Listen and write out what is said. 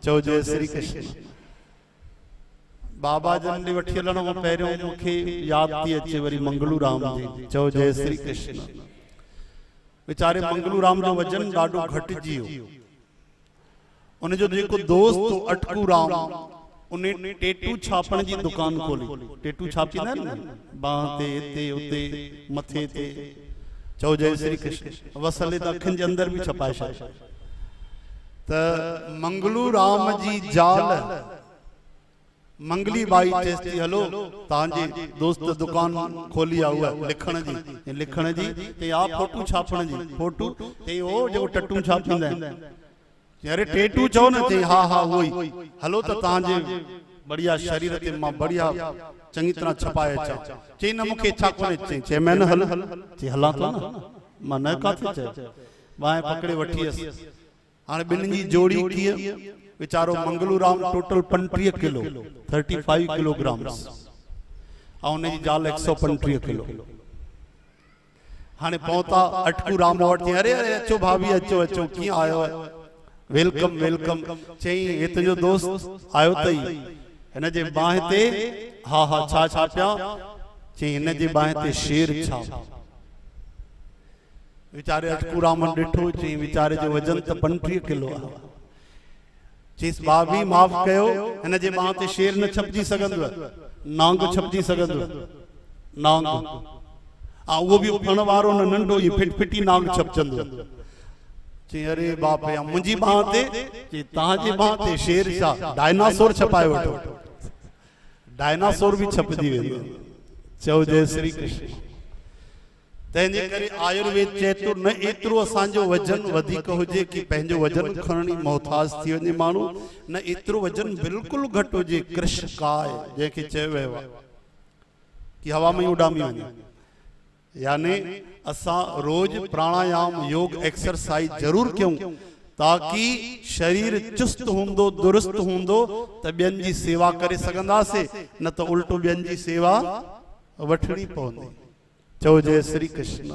चओ जय श्री कृष्ण। बाबा जन ॾे वठी हलण खां पहिरियों मूंखे यादि थी अचे वरी मंगलू राम जी। चओ जय श्री कृष्ण। वीचारे मंगलू राम जो वजन ॾाढो घटिजी वियो। उनजो जेको दोस्त अटकू राम उन टेटू छापण जी दुकान खोली। टेटू छापींदा आहिनि न, बांह ते, हिते उते, मथे ते। चओ जय श्री कृष्ण। वसले त अखियुनि जे अंदर बि छपाए छॾियो। त मंगलू राम जी ज़ाल मंगली बाई चएसि थी, हलो तव्हांजे दोस्त दुकान खोली आहे उहा लिखण जी ते आ फोटू छापण जी। फोटू ते ओ जेको टटू छापींदा आहिनि। अरे टेटू चओ न। चई हा हा उहो ई। हलो त तव्हांजे बढ़िया शरीर ते मां बढ़िया चङी तरह छपाए अचां। चई न मूंखे इच्छा कोन्हे। चई मैं न हल। चई हलां थो न, मां न काथे चयो। बाहि पकड़े वठी वियसि। हाणे ॿिन्हिनि जी जोड़ी कीअं? वीचारो Manglu Ram total 35 kilo 35 kilograms ऐं हुनजी ज़ाल 135 किलो। हाणे पहुता अटकू राम वटि। अरे अरे अचो भाभी, अचो अचो, कीअं आयो आहे? Welcome welcome. चई हे तुंहिंजो दोस्त आयो अथई, हिन जे बाहि ते हा हा छा छापिया? चई हिन जे बाहि ते शेर छाप। वीचारे अटकू राम ॾिठो। चई वीचारे जो वजन त 35 किलो आहे। चईसि भाभी माफ़ कयो, हिन जे बाहि ते शेर न छपजी सघंदो, नांग छपजी सघंदो, नांग। उहो बि उफण वारो न नंढो, इहो फिट फिटी नांग छपजंदो। चई अरे बाप रे, मुंहिंजी बाहि ते? चई तव्हांजी बाहि ते शेर छा, डायनासोर छपाए वठो। डायनासोर बि छपजी वेंदो। चओ जय श्री कृष्ण। तंहिंजे करे आयुर्वेद चए थो न एतिरो असांजो वजन वधीक हुजे कि पंहिंजो वजन खणण जी मोहताज थी वञे माण्हू, न एतिरो वजन बिल्कुलु घटि हुजे। कृष्णकाय जंहिंखे चयो वियो आहे कि हवा में उॾामी वञे। यानी असां रोज प्राणायाम योग एक्सरसाइज ज़रूर कयूं ताकि शरीर चुस्त हूंदो, दुरुस्त हूंदो त ॿियनि जी सेवा करे सघंदासीं, न त उल्टो ॿियनि जी सेवा वठणी पवंदी। चओ जय श्री कृष्ण।